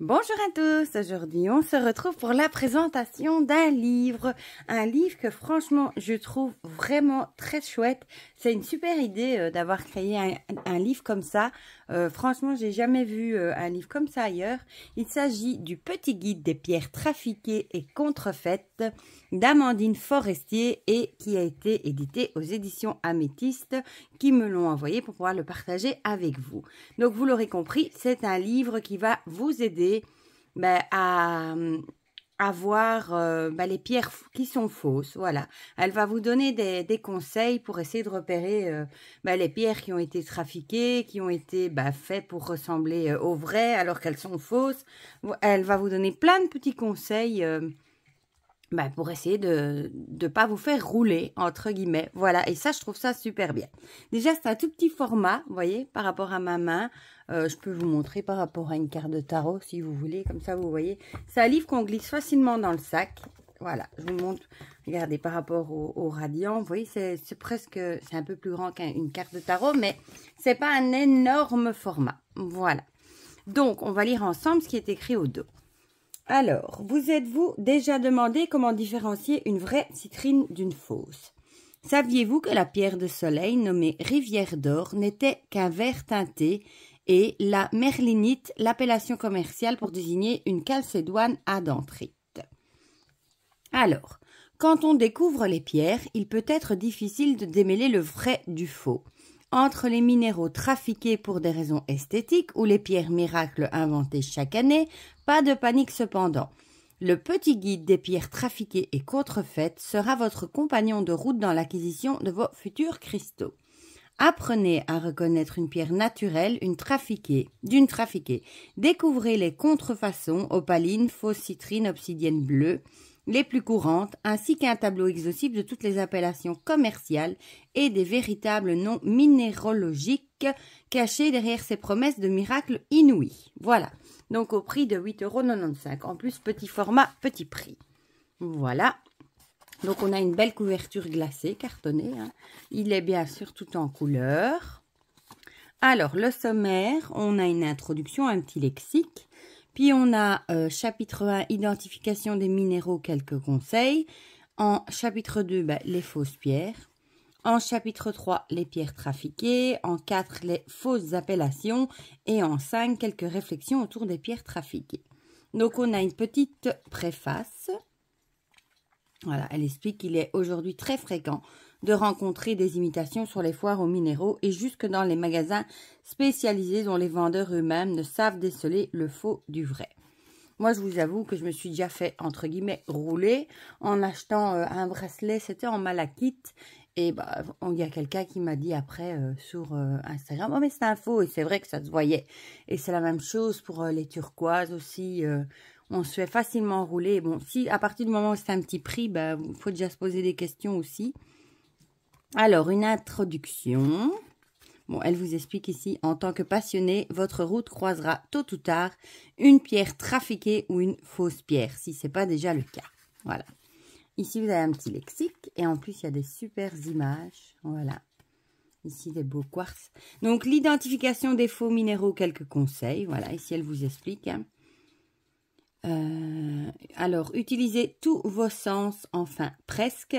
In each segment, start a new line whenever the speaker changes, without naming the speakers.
Bonjour à tous, aujourd'hui on se retrouve pour la présentation d'un livre. Un livre que franchement je trouve vraiment très chouette. C'est une super idée d'avoir créé un livre comme ça. Franchement j'ai jamais vu un livre comme ça ailleurs. Il s'agit du petit guide des pierres trafiquées et contrefaites d'Amandine Forestier et qui a été édité aux éditions Améthyste qui me l'ont envoyé pour pouvoir le partager avec vous. Donc vous l'aurez compris, c'est un livre qui va vous aider à voir les pierres qui sont fausses. Voilà, elle va vous donner des conseils pour essayer de repérer les pierres qui ont été trafiquées, qui ont été faites pour ressembler aux vraies alors qu'elles sont fausses. Elle va vous donner plein de petits conseils pour essayer de ne pas vous faire rouler, entre guillemets. Voilà, et ça, je trouve ça super bien. Déjà, c'est un tout petit format, vous voyez, par rapport à ma main. Je peux vous montrer par rapport à une carte de tarot, si vous voulez. Comme ça, vous voyez. C'est un livre qu'on glisse facilement dans le sac. Voilà, je vous montre. Regardez, par rapport au radiant, vous voyez, c'est presque... C'est un peu plus grand qu'une carte de tarot, mais c'est pas un énorme format. Voilà. Donc, on va lire ensemble ce qui est écrit au dos. Alors, vous êtes-vous déjà demandé comment différencier une vraie citrine d'une fausse? Saviez-vous que la pierre de soleil nommée rivière d'or n'était qu'un vert teinté et la merlinite, l'appellation commerciale pour désigner une chalcédoine adentrite? Alors, quand on découvre les pierres, il peut être difficile de démêler le vrai du faux. Entre les minéraux trafiqués pour des raisons esthétiques ou les pierres miracles inventées chaque année, pas de panique cependant. Le petit guide des pierres trafiquées et contrefaites sera votre compagnon de route dans l'acquisition de vos futurs cristaux. Apprenez à reconnaître une pierre naturelle d'une trafiquée. Découvrez les contrefaçons, opalines, fausses citrines, obsidiennes bleues, les plus courantes, ainsi qu'un tableau exhaustif de toutes les appellations commerciales et des véritables noms minéralogiques cachés derrière ces promesses de miracles inouïs. Voilà, donc au prix de 8,95 €. En plus, petit format, petit prix. Voilà, donc on a une belle couverture glacée, cartonnée. Il est bien sûr tout en couleur. Alors, le sommaire, on a une introduction, un petit lexique. Puis on a chapitre 1, identification des minéraux, quelques conseils. En chapitre 2, les fausses pierres. En chapitre 3, les pierres trafiquées. En 4, les fausses appellations. Et en 5, quelques réflexions autour des pierres trafiquées. Donc on a une petite préface. Voilà, elle explique qu'il est aujourd'hui très fréquent de rencontrer des imitations sur les foires aux minéraux et jusque dans les magasins spécialisés dont les vendeurs eux-mêmes ne savent déceler le faux du vrai. Moi, je vous avoue que je me suis déjà fait, entre guillemets, rouler en achetant un bracelet, c'était en malachite. Et il y a quelqu'un qui m'a dit après sur Instagram, « Oh, mais c'est un faux !» Et c'est vrai que ça se voyait. Et c'est la même chose pour les turquoises aussi. On se fait facilement rouler. Bon, si à partir du moment où c'est un petit prix, il faut déjà se poser des questions aussi. Alors, une introduction. Bon, elle vous explique ici, en tant que passionné, votre route croisera tôt ou tard une pierre trafiquée ou une fausse pierre, si ce n'est pas déjà le cas. Voilà. Ici, vous avez un petit lexique et en plus, il y a des super images. Voilà. Ici, des beaux quartz. Donc, l'identification des faux minéraux, quelques conseils. Voilà, ici, elle vous explique. Alors, utilisez tous vos sens, enfin presque.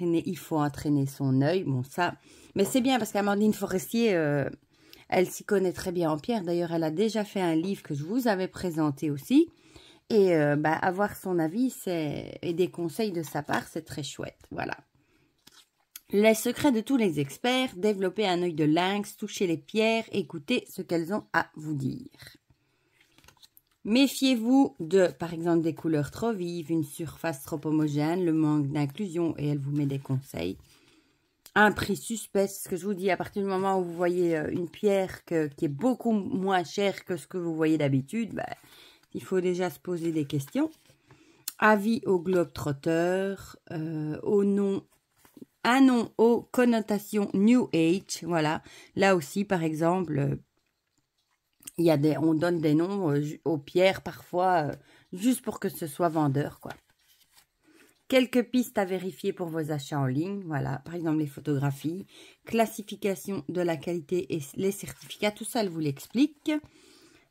Il faut entraîner son œil. Bon, ça, mais c'est bien parce qu'Amandine Forestier, elle s'y connaît très bien en pierre. D'ailleurs, elle a déjà fait un livre que je vous avais présenté aussi. Et avoir son avis et des conseils de sa part, c'est très chouette. Voilà. Les secrets de tous les experts, développer un œil de lynx, toucher les pierres, écouter ce qu'elles ont à vous dire. Méfiez-vous de, par exemple, des couleurs trop vives, une surface trop homogène, le manque d'inclusion, et elle vous met des conseils. Un prix suspect, ce que je vous dis, à partir du moment où vous voyez une pierre qui est beaucoup moins chère que ce que vous voyez d'habitude, il faut déjà se poser des questions. Avis au globe-trotteur, un nom aux connotations New Age, voilà. Là aussi, par exemple... on donne des noms aux pierres parfois, juste pour que ce soit vendeur, quoi. Quelques pistes à vérifier pour vos achats en ligne. Voilà, par exemple les photographies, classification de la qualité et les certificats, tout ça, elle vous l'explique.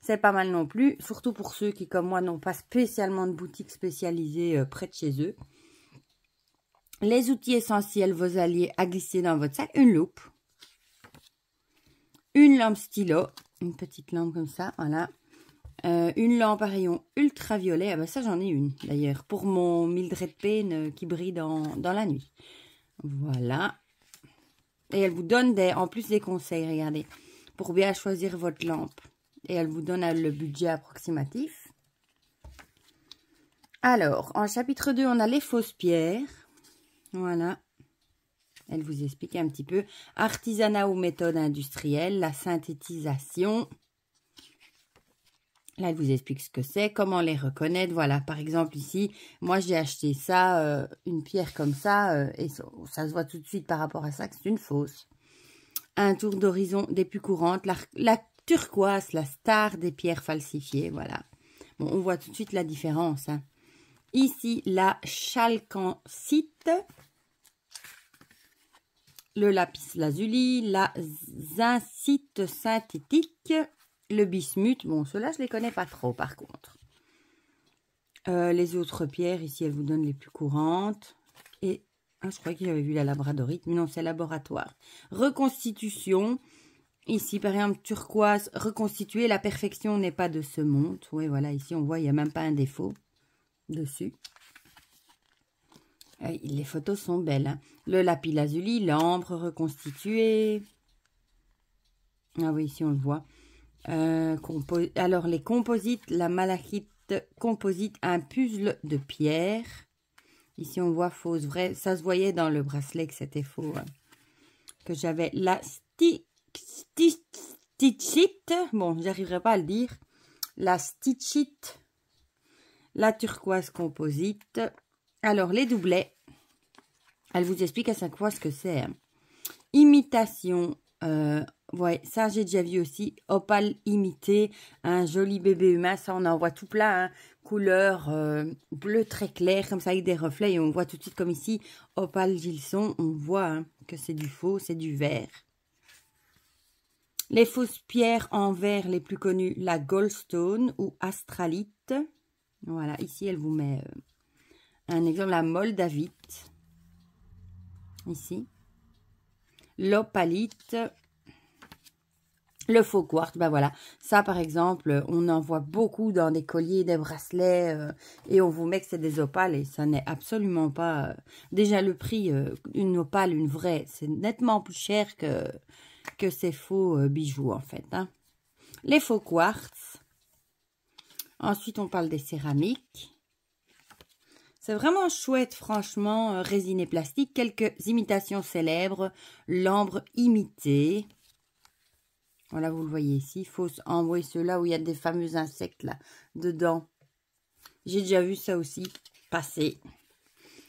C'est pas mal non plus, surtout pour ceux qui, comme moi, n'ont pas spécialement de boutique spécialisée près de chez eux. Les outils essentiels, vos alliés à glisser dans votre sac. Une loupe. Une lampe stylo. Une petite lampe comme ça, voilà. Une lampe à rayon ultraviolet. Ah ben ça, j'en ai une, d'ailleurs, pour mon Mildred Payne qui brille dans la nuit. Voilà. Et elle vous donne en plus des conseils, regardez, pour bien choisir votre lampe. Et elle vous donne le budget approximatif. Alors, en chapitre 2, on a les fausses pierres. Voilà. Elle vous explique un petit peu. Artisanat ou méthode industrielle, la synthétisation. Là, elle vous explique ce que c'est, comment les reconnaître. Voilà, par exemple, ici, moi, j'ai acheté ça, une pierre comme ça, et ça se voit tout de suite par rapport à ça que c'est une fausse. Un tour d'horizon des plus courantes. La turquoise, la star des pierres falsifiées, voilà. Bon, on voit tout de suite la différence. Hein. Ici, la chalcancite, le lapis lazuli, la zincite synthétique, le bismuth. Bon, ceux-là, je ne les connais pas trop, par contre. Les autres pierres, ici, elles vous donnent les plus courantes. Et, je croyais que j'avais vu la labradorite, mais non, c'est laboratoire. Reconstitution. Ici, par exemple, turquoise, reconstituée, la perfection n'est pas de ce monde. Oui, voilà, ici, on voit, il n'y a même pas un défaut dessus. Les photos sont belles. Hein. Le lapis lazuli, l'ambre reconstitué. Ah oui, ici, on le voit. Alors, les composites, la malachite composite, un puzzle de pierre. Ici, on voit fausse, vraie. Ça se voyait dans le bracelet que c'était faux. Hein. Que j'avais la stitchite, bon, j'arriverai pas à le dire, la stitchite, la turquoise composite. Alors, les doublets, elle vous explique à chaque fois ce que c'est. Hein. Imitation, ouais, ça j'ai déjà vu aussi, opale imité, un joli bébé humain, ça on en voit tout plein, hein. Couleur bleu très clair, comme ça avec des reflets, et on voit tout de suite comme ici, opale Gilson, on voit hein, que c'est du faux, c'est du vert. Les fausses pierres en verre les plus connues, la goldstone ou astralite. Voilà, ici elle vous met un exemple, la moldavite. Ici. L'opalite. Le faux quartz, ben voilà. Ça par exemple, on en voit beaucoup dans des colliers, des bracelets. Et on vous met que c'est des opales et ça n'est absolument pas... déjà le prix, une opale, une vraie, c'est nettement plus cher que ces faux bijoux en fait. Hein. Les faux quartz. Ensuite, on parle des céramiques. C'est vraiment chouette, franchement, résine et plastique. Quelques imitations célèbres. L'ambre imité. Voilà, vous le voyez ici. Fausse ambre, oui, ceux-là où il y a des fameux insectes là dedans. J'ai déjà vu ça aussi passer.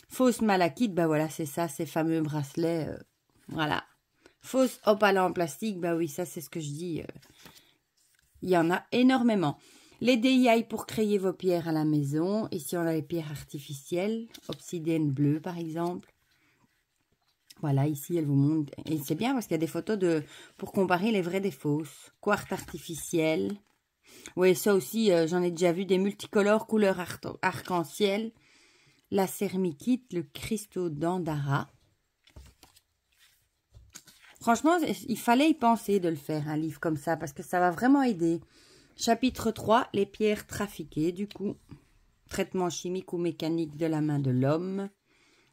Fausse malachite, ben voilà, c'est ça, ces fameux bracelets. Voilà. Fausse opale en plastique, bah oui, ça c'est ce que je dis. Il y en a énormément. Les DIY pour créer vos pierres à la maison. Ici, on a les pierres artificielles. Obsidienne bleue, par exemple. Voilà, ici, elle vous montre. Et c'est bien parce qu'il y a des photos pour comparer les vraies des fausses. Quartz artificiel. Oui, ça aussi, j'en ai déjà vu des multicolores, couleurs arc-en-ciel. La céramiquite, le cristaux d'Andara. Franchement, il fallait y penser de le faire, un livre comme ça, parce que ça va vraiment aider. Chapitre 3, les pierres trafiquées, du coup. Traitement chimique ou mécanique de la main de l'homme.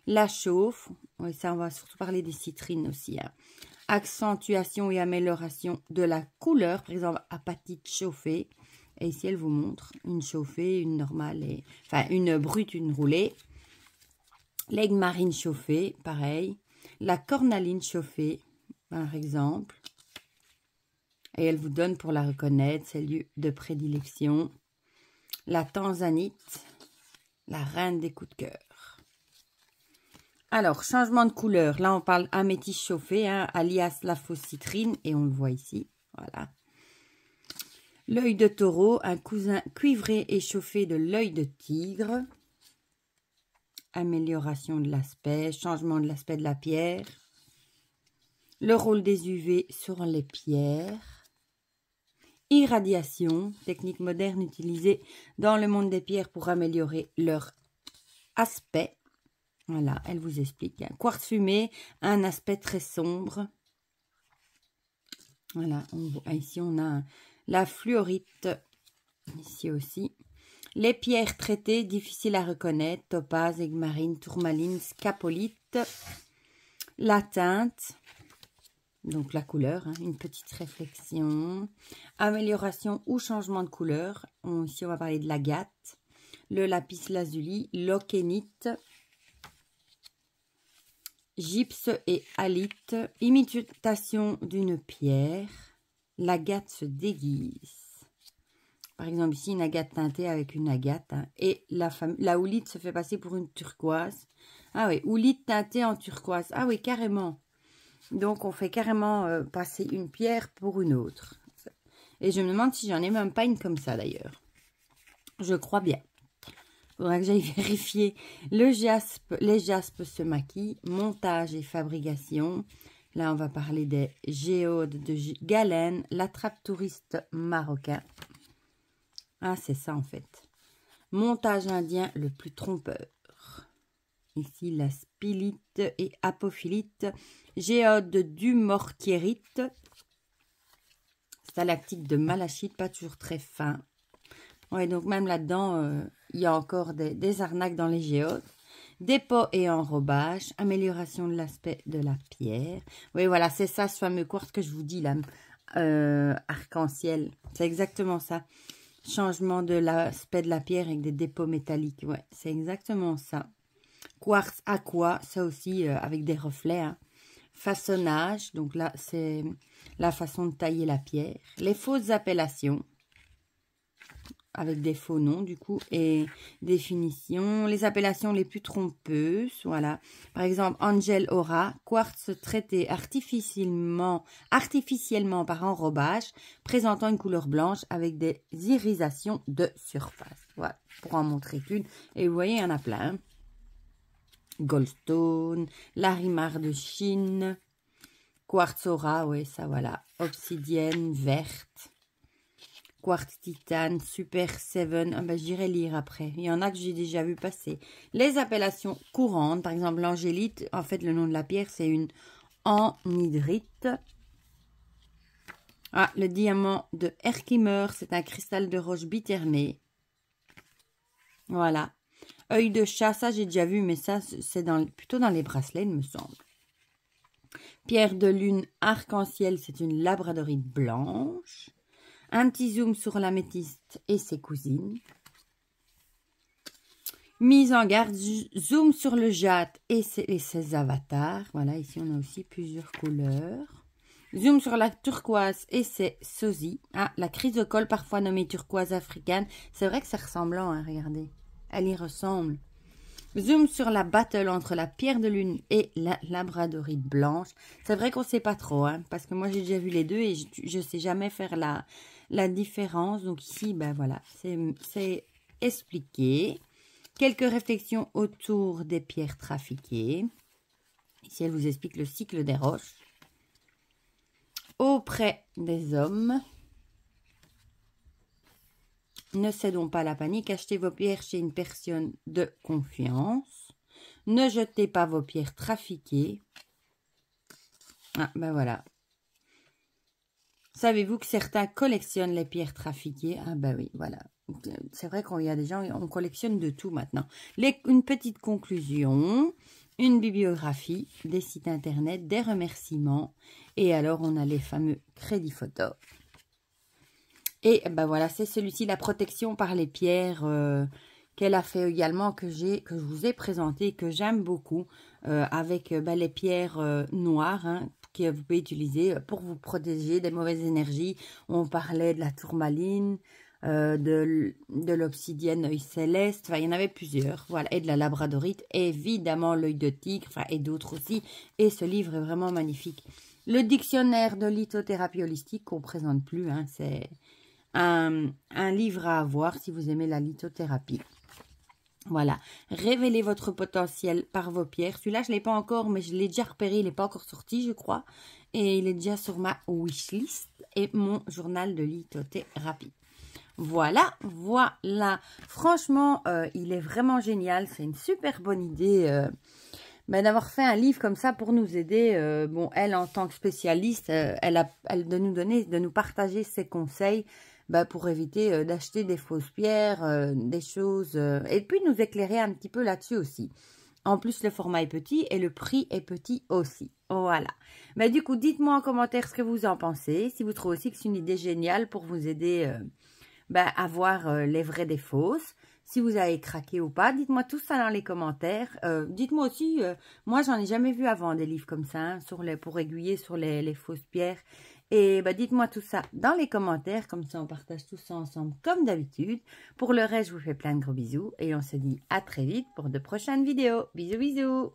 La chauffe. Oui, ça, on va surtout parler des citrines aussi. Hein. Accentuation et amélioration de la couleur. Par exemple, apatite chauffée. Et ici, elle vous montre une chauffée, une normale, enfin, une brute, une roulée. L'aigle marine chauffée, pareil. La cornaline chauffée, par exemple. Et elle vous donne pour la reconnaître ses lieux de prédilection. La tanzanite, la reine des coups de cœur. Alors, changement de couleur. Là, on parle améthyste chauffé, hein, alias la fausse citrine. Et on le voit ici. Voilà. L'œil de taureau, un cousin cuivré et chauffé de l'œil de tigre. Amélioration de l'aspect, changement de l'aspect de la pierre. Le rôle des UV sur les pierres. Irradiation, technique moderne utilisée dans le monde des pierres pour améliorer leur aspect. Voilà, elle vous explique. Quartz fumé, un aspect très sombre. Voilà, ici on a la fluorite, ici aussi. Les pierres traitées, difficiles à reconnaître, topaz, aiguemarine, tourmaline, scapolite. La teinte, donc la couleur, hein, une petite réflexion. Amélioration ou changement de couleur. Ici on va parler de l'agate, le lapis lazuli, l'okénite. Gypse et halite, imitation d'une pierre, l'agate se déguise. Par exemple, ici, une agate teintée avec une agate. Hein, et la houlite se fait passer pour une turquoise. Ah oui, houlite teintée en turquoise. Ah oui, carrément. Donc, on fait carrément passer une pierre pour une autre. Et je me demande si j'en ai même pas une comme ça, d'ailleurs. Je crois bien. Il faudra que j'aille vérifier. Les jaspes se maquillent. Montage et fabrication. Là, on va parler des géodes de galène. L'attrape touriste marocain. Ah, c'est ça en fait. Montage indien le plus trompeur. Ici, la spilite et apophilite. Géode du mortiérite. Stalactite de malachite, pas toujours très fin. Ouais, donc même là-dedans, il y a encore des arnaques dans les géodes. Dépôt et enrobage. Amélioration de l'aspect de la pierre. Oui, voilà, c'est ça, ce fameux quartz que je vous dis là. Arc-en-ciel. C'est exactement ça. Changement de l'aspect de la pierre avec des dépôts métalliques. Ouais, c'est exactement ça. Quartz aqua, ça aussi avec des reflets. Hein. Façonnage, donc là, c'est la façon de tailler la pierre. Les fausses appellations. Avec des faux noms du coup, et définition, les appellations les plus trompeuses, voilà. Par exemple, Angel Aura, quartz traité artificiellement par enrobage, présentant une couleur blanche avec des irisations de surface. Voilà, pour en montrer qu'une. Et vous voyez, il y en a plein. Goldstone, Larimar de Chine, Quartz Aura, oui, ça voilà. Obsidienne verte. Quartz titane, Super 7, ah ben, j'irai lire après. Il y en a que j'ai déjà vu passer. Les appellations courantes, par exemple l'angélite, en fait le nom de la pierre c'est une anhydrite. Ah, le diamant de Herkimer, c'est un cristal de roche biternée. Voilà. Œil de chat, ça j'ai déjà vu, mais ça c'est plutôt dans les bracelets, il me semble. Pierre de lune arc-en-ciel, c'est une labradorite blanche. Un petit zoom sur l'améthyste et ses cousines. Mise en garde, zoom sur le jade et ses avatars. Voilà, ici on a aussi plusieurs couleurs. Zoom sur la turquoise et ses sosies. Ah, la chrysocole, parfois nommée turquoise africaine. C'est vrai que c'est ressemblant, hein, regardez. Elle y ressemble. Zoom sur la battle entre la pierre de lune et la labradorite blanche. C'est vrai qu'on ne sait pas trop, hein, parce que moi j'ai déjà vu les deux et je ne sais jamais faire la différence. Donc ici, ben voilà, c'est expliqué. Quelques réflexions autour des pierres trafiquées. Ici, elle vous explique le cycle des roches. Auprès des hommes. Ne cédons pas à la panique. Achetez vos pierres chez une personne de confiance. Ne jetez pas vos pierres trafiquées. Ah, ben voilà. Savez-vous que certains collectionnent les pierres trafiquées? Ah ben oui, voilà. C'est vrai qu'il y a des gens, on collectionne de tout maintenant. Une petite conclusion, une bibliographie, des sites internet, des remerciements. Et alors, on a les fameux crédits photo. Et ben voilà, c'est celui-ci, la protection par les pierres qu'elle a fait également, que je vous ai présenté, que j'aime beaucoup, avec les pierres noires, hein, que vous pouvez utiliser pour vous protéger des mauvaises énergies. On parlait de la tourmaline, de l'obsidienne œil céleste, enfin il y en avait plusieurs, voilà, et de la labradorite, évidemment l'œil de tigre, enfin et d'autres aussi, et ce livre est vraiment magnifique. Le dictionnaire de lithothérapie holistique qu'on ne présente plus, hein, c'est un livre à avoir si vous aimez la lithothérapie. Voilà, révélez votre potentiel par vos pierres. Celui-là, je ne l'ai pas encore, mais je l'ai déjà repéré. Il n'est pas encore sorti, je crois. Et il est déjà sur ma wishlist et mon journal de lithothérapie. Voilà, voilà. Franchement, il est vraiment génial. C'est une super bonne idée d'avoir fait un livre comme ça pour nous aider. Bon, elle, en tant que spécialiste, de nous partager ses conseils pour éviter d'acheter des fausses pierres, des choses, et puis nous éclairer un petit peu là-dessus aussi. En plus, le format est petit et le prix est petit aussi. Voilà. Du coup, dites-moi en commentaire ce que vous en pensez. Si vous trouvez aussi que c'est une idée géniale pour vous aider à voir les vraies des fausses. Si vous avez craqué ou pas, dites-moi tout ça dans les commentaires. Dites-moi aussi, moi j'en ai jamais vu avant des livres comme ça, hein, pour aiguiller sur les fausses pierres. Et dites-moi tout ça dans les commentaires, comme ça on partage tout ça ensemble comme d'habitude. Pour le reste, je vous fais plein de gros bisous et on se dit à très vite pour de prochaines vidéos. Bisous bisous.